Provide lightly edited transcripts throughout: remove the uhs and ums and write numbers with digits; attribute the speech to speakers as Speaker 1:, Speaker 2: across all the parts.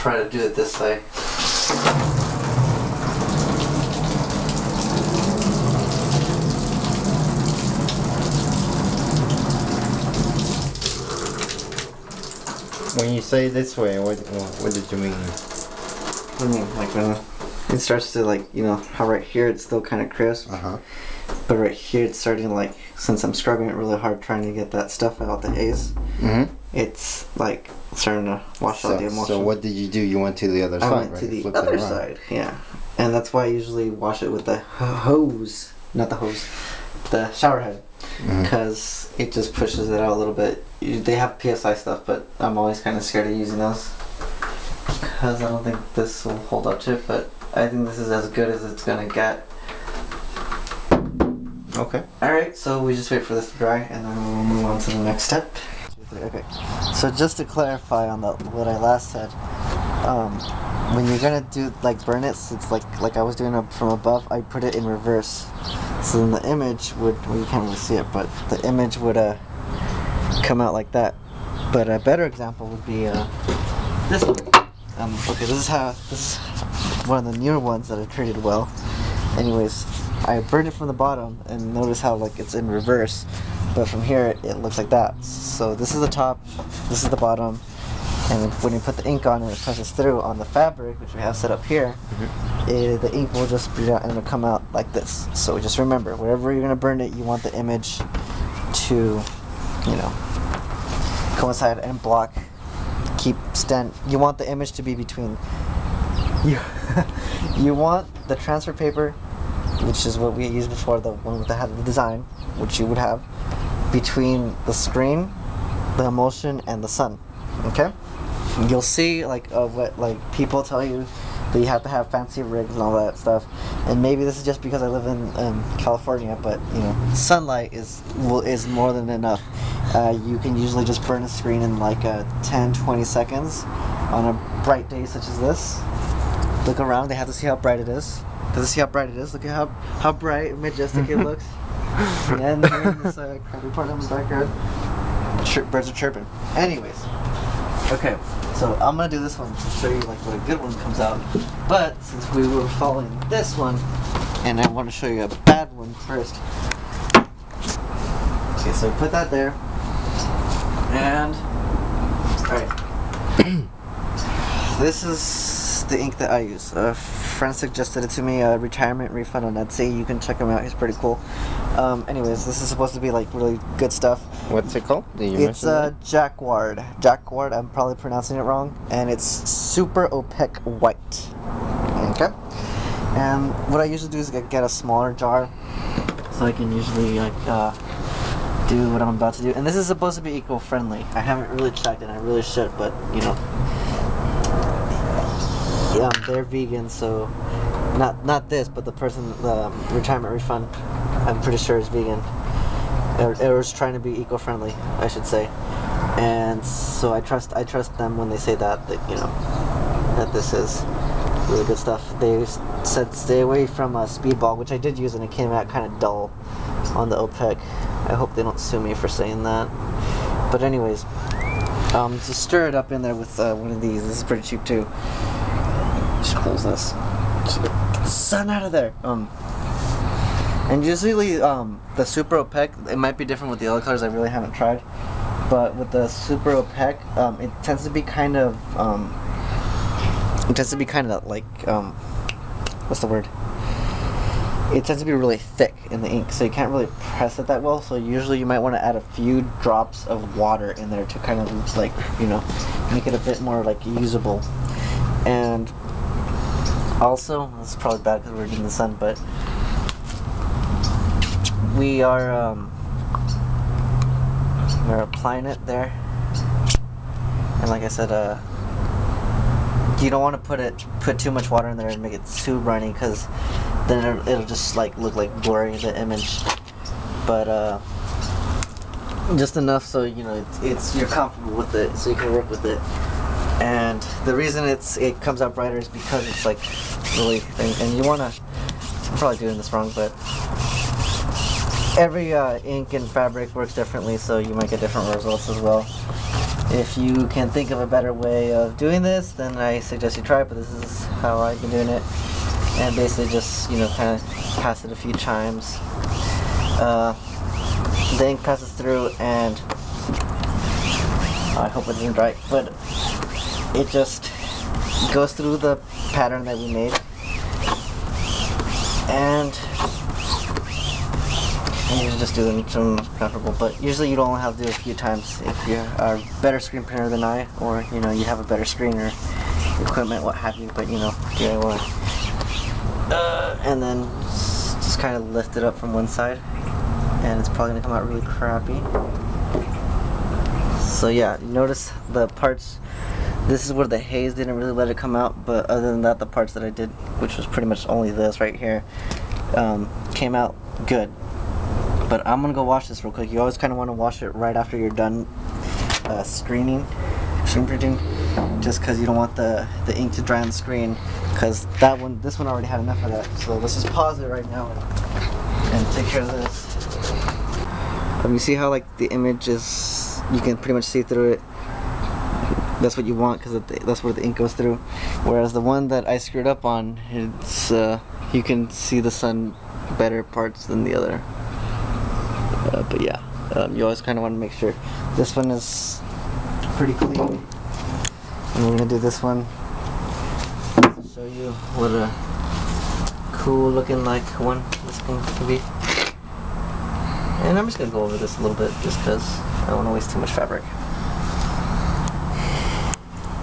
Speaker 1: try to do it this way.
Speaker 2: When you say this way, what did you mean?
Speaker 1: What do you mean? Like when it starts to, like, you know how right here it's still kind of crisp, but right here it's starting to, like, since I'm scrubbing it really hard trying to get that stuff out, the haze, it's like starting to wash out the emulsion.
Speaker 2: So what did you do? You went to the other side,
Speaker 1: I went
Speaker 2: right?
Speaker 1: to the
Speaker 2: Flipped
Speaker 1: other
Speaker 2: it around.
Speaker 1: side, yeah. And that's why I usually wash it with the hose, not the hose, the shower head, because it just pushes it out a little bit. They have PSI stuff, but I'm always kind of scared of using those because I don't think this will hold up to it, but I think this is as good as it's gonna get.
Speaker 2: Okay.
Speaker 1: Alright, so we just wait for this to dry and then we'll move on to the next step. Okay, so just to clarify on what I last said, when you're gonna do, like, burn it, so it's like I was doing it from above, I put it in reverse. So then the image would, well, you can't really see it, but the image would come out like that. But a better example would be this one. Okay, this is one of the newer ones that I treated well. Anyways, I burned it from the bottom, and notice how, like, it's in reverse, but from here it looks like that. So this is the top, this is the bottom, and when you put the ink on and it presses through on the fabric, which we have set up here, the ink will just be out and it'll come out like this. So just remember, wherever you're gonna burn it, you want the image to, you know, coincide and block. You want the image to be between you. You want the transfer paper, which is what we used before, the one that had the design, which you would have, between the screen, the emulsion, and the sun. Okay? You'll see, like, what, like, people tell you that you have to have fancy rigs and all that stuff, and maybe this is just because I live in California, but, you know, sunlight is more than enough. You can usually just burn a screen in like 10-20 seconds on a bright day such as this. Look around, they have to see how bright it is. Does it see how bright it is? Look at how bright and majestic it looks. And here in this crappy part of the backyard, birds are chirping. Anyways, okay, so I'm gonna do this one to show you, like, what a good one comes out. But since we were following this one, and I want to show you a bad one first. Okay, so put that there. And alright. This is the ink that I use. A friend suggested it to me, a retirement refund on Etsy. You can check him out, he's pretty cool. Anyways, this is supposed to be, like, really good stuff.
Speaker 2: What's it called?
Speaker 1: It's Jacquard. Jacquard, I'm probably pronouncing it wrong. And it's super opaque white. Okay? And what I usually do is get a smaller jar, so I can usually, like, do what I'm about to do. And this is supposed to be eco-friendly. I haven't really checked, and I really should, but, you know, yeah, they're vegan, so not this, but the person, the retirement refund, I'm pretty sure is vegan, or is trying to be eco-friendly, I should say. And so I trust them when they say that you know, that this is really good stuff. They said stay away from Speedball, which I did use, and it came out kind of dull on the opaque. I hope they don't sue me for saying that. But anyways, just stir it up in there with one of these. This is pretty cheap too. Just close this. Just get the sun out of there. And usually the super opaque, it might be different with the other colors. I really haven't tried. But with the super opaque, it tends to be kind of like what's the word? It tends to be really thick in the ink, so you can't really press it that well. So usually you might want to add a few drops of water in there to kind of, like, you know, make it a bit more, like, usable. And also, this is probably bad because we're in the sun, but we're applying it there. And like I said, you don't want to put too much water in there and make it too runny, because then it'll just, like, look like blurry, the image. But just enough so, you know, you're comfortable with it, so you can work with it. And the reason it comes out brighter is because it's, like, really thin. And you wanna, I'm probably doing this wrong, but every ink and fabric works differently, so you might get different results as well. If you can think of a better way of doing this, then I suggest you try it, but this is how I've been doing it. And basically just, you know, kind of pass it a few times. The ink passes through, and I hope it doesn't dry, but it just goes through the pattern that we made. And you should just do it until it's comfortable, but usually you don't have to do it a few times if you are a better screen printer than I, or you know, you have a better screen or equipment, what have you, but you know, DIY. And then just kind of lift it up from one side, and it's probably gonna come out really crappy. So yeah, you notice the parts, this is where the haze didn't really let it come out, but other than that, the parts that I did, which was pretty much only this right here, came out good. But I'm gonna go wash this real quick. You always kind of want to wash it right after you're done screen printing, just because you don't want the ink to dry on the screen, because this one already had enough of that. So let's just pause it right now and take care of this. You see how like the image is, you can pretty much see through it. That's what you want, because that's where the ink goes through. Whereas the one that I screwed up on, it's you can see the sun better parts than the other. But yeah, you always kind of want to make sure this one is pretty clean. And we're gonna do this one to show you what a cool looking like one this thing can be. And I'm just gonna go over this a little bit just because I don't want to waste too much fabric.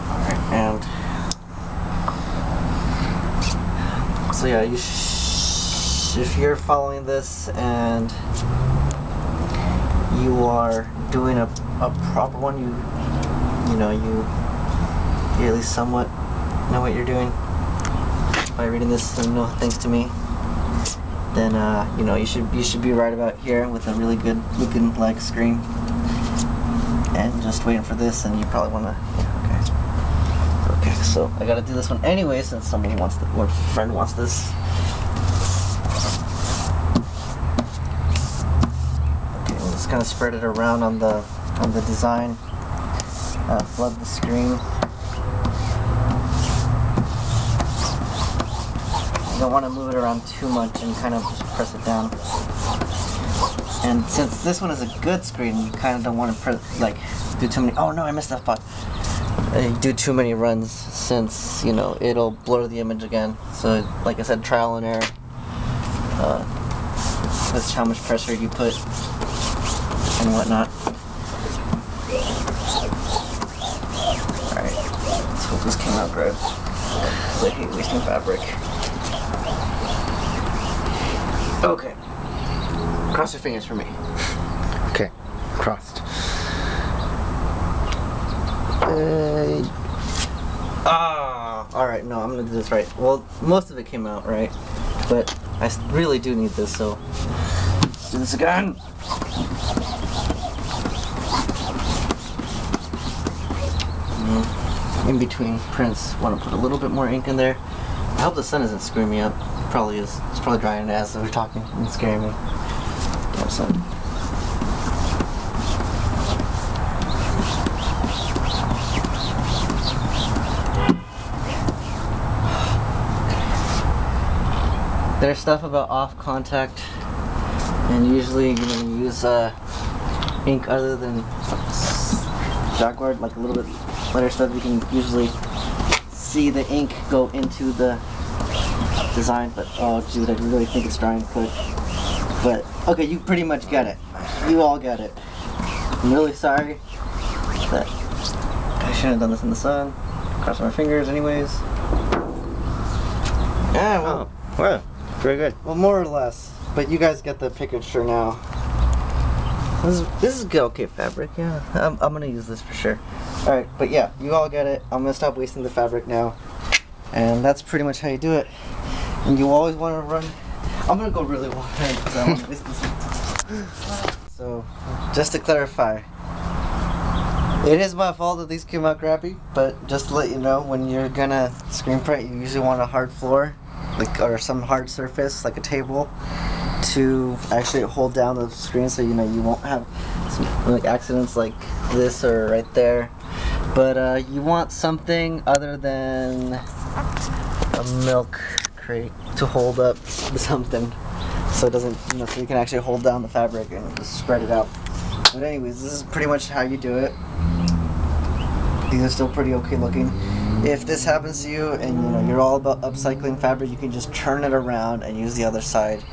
Speaker 1: Alright, and so yeah, if you're following this and you are doing a proper one, you at least somewhat know what you're doing by reading this and know thanks to me, then you know, you should be right about here with a really good looking like screen, and just waiting for this, and you probably want to, yeah, okay, so I gotta do this one anyway since someone wants or a friend wants this. Kind of spread it around on the design, flood the screen. You don't want to move it around too much and kind of just press it down. And since this one is a good screen, you kind of don't want to do too many. Oh no, I missed that spot. Do too many runs, since you know it'll blur the image again. So like I said, trial and error. That's how much pressure you put and whatnot. Alright, let's hope this came out good, because I hate wasting fabric. Okay, cross your fingers for me.
Speaker 2: Okay, crossed.
Speaker 1: Alright, no, I'm gonna do this right. Well, most of it came out right, but I really do need this, so let's do this again. In between prints, want to put a little bit more ink in there. I hope the sun isn't screwing me up. It probably is. It's probably drying as we're talking and scaring me. Damn sun. There's stuff about off contact, and usually when you use ink other than Jaguar, like a little bit lighter stuff, you can usually see the ink go into the design. But oh dude, I really think it's drying quick. But okay, you pretty much get it. You all get it. I'm really sorry that I shouldn't have done this in the sun. Cross my fingers anyways. Yeah, well,
Speaker 2: Well, very good.
Speaker 1: well, more or less. But you guys get the picture now. This is good, okay fabric, yeah. I'm gonna use this for sure. Alright, but yeah, you all get it. I'm gonna stop wasting the fabric now. And that's pretty much how you do it. And you always want to run. I'm gonna go really wide because I want to waste this. So, just to clarify, it is my fault that these came out crappy, but just to let you know, when you're gonna screen print, you usually want a hard floor, or some hard surface, like a table, to actually hold down the screen, so you know you won't have some accidents like this or right there. But you want something other than a milk crate to hold up something, so it doesn't, you know, so you can actually hold down the fabric and just spread it out. But anyways, this is pretty much how you do it. These are still pretty okay looking. If this happens to you and you know you're all about upcycling fabric, you can just turn it around and use the other side,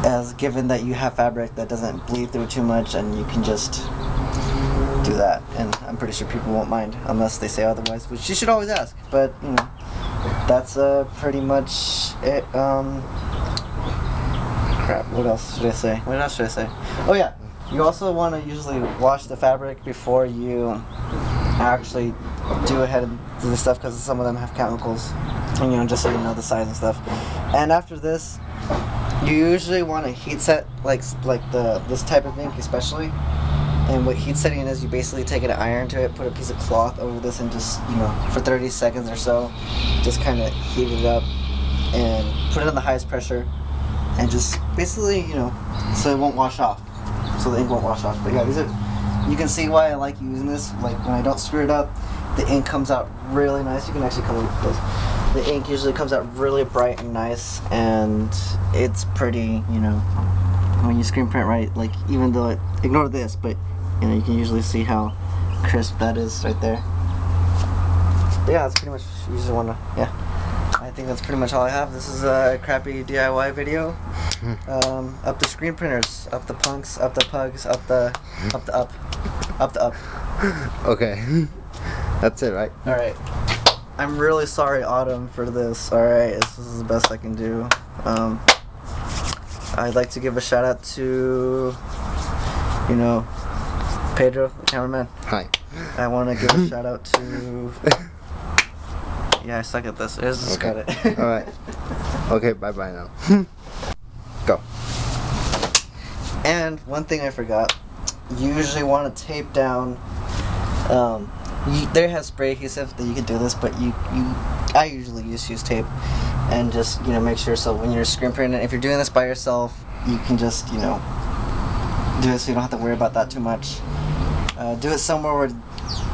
Speaker 1: as given that you have fabric that doesn't bleed through too much, and you can just do that. And I'm pretty sure people won't mind unless they say otherwise, which you should always ask. But you know, that's pretty much it. Crap, what else should I say? What else should I say? Oh yeah, you also want to usually wash the fabric before you actually do ahead and do the stuff, because some of them have chemicals, and you know, just so you know the size and stuff. And after this, you usually want to heat set this type of ink especially. And what heat setting is, you basically take an iron to it, put a piece of cloth over this, and just, you know, for 30 seconds or so, just kind of heat it up and put it on the highest pressure, and just basically, you know, so it won't wash off, so the ink won't wash off. But yeah, these are, you can see why I like using this. Like when I don't screw it up, the ink comes out really nice. You can actually color this. The ink usually comes out really bright and nice, and it's pretty, you know, when you screen print right. Like, even though ignore this, but you know, you can usually see how crisp that is right there. But yeah, that's pretty much, you just want to, yeah. I think that's pretty much all I have. This is a crappy DIY video. Up the screen printers, up the punks, up the pugs, up the up.
Speaker 2: Okay. That's it, right?
Speaker 1: Alright. I'm really sorry, Autumn, for this. Alright, this is the best I can do. I'd like to give a shout out to, you know, Pedro, the cameraman.
Speaker 2: Hi.
Speaker 1: I want to give a shout out to... Yeah, I suck at this. Here's just got it.
Speaker 2: Alright. Okay, bye-bye now. Go.
Speaker 1: And one thing I forgot, you usually want to tape down, there has spray adhesive that you can do this, but I usually just use tape, and just, you know, make sure, so when you're screen printing, if you're doing this by yourself, you can just, you know, do it so you don't have to worry about that too much. Do it somewhere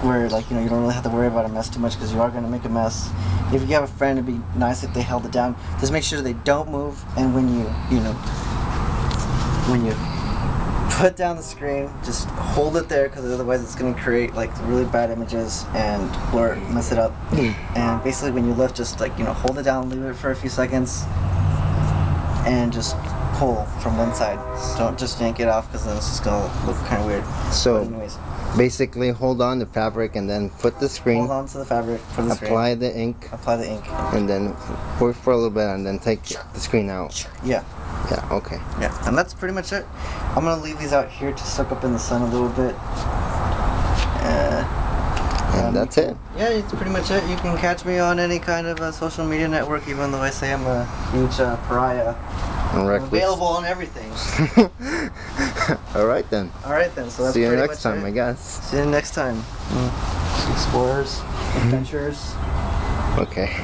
Speaker 1: where like, you know, you don't really have to worry about a mess too much, because you are going to make a mess. If you have a friend, it'd be nice if they held it down. Just make sure they don't move, and when you know, when you put down the screen, just hold it there, because otherwise it's going to create like really bad images and blur, mess it up. And basically when you lift, just like, you know, hold it down, leave it for a few seconds, and just pull from one side. Don't just yank it off, because then it's just going to look kind of weird.
Speaker 2: So
Speaker 1: but anyways,
Speaker 2: basically hold on the fabric and then put the screen.
Speaker 1: Hold on to the fabric, put the screen.
Speaker 2: Apply the ink.
Speaker 1: Apply the ink.
Speaker 2: And then work for a little bit and then take the screen out.
Speaker 1: Yeah.
Speaker 2: Yeah, okay.
Speaker 1: Yeah, and that's pretty much it. I'm going to leave these out here to soak up in the sun a little bit.
Speaker 2: And that's it.
Speaker 1: Yeah, it's pretty much it. You can catch me on any kind of social media network, even though I say I'm a huge pariah. I'm available on everything.
Speaker 2: Alright then.
Speaker 1: Alright then, so that's
Speaker 2: see you
Speaker 1: pretty
Speaker 2: next
Speaker 1: much
Speaker 2: time,
Speaker 1: it.
Speaker 2: I guess.
Speaker 1: See you next time. Explorers, adventures.
Speaker 2: Okay.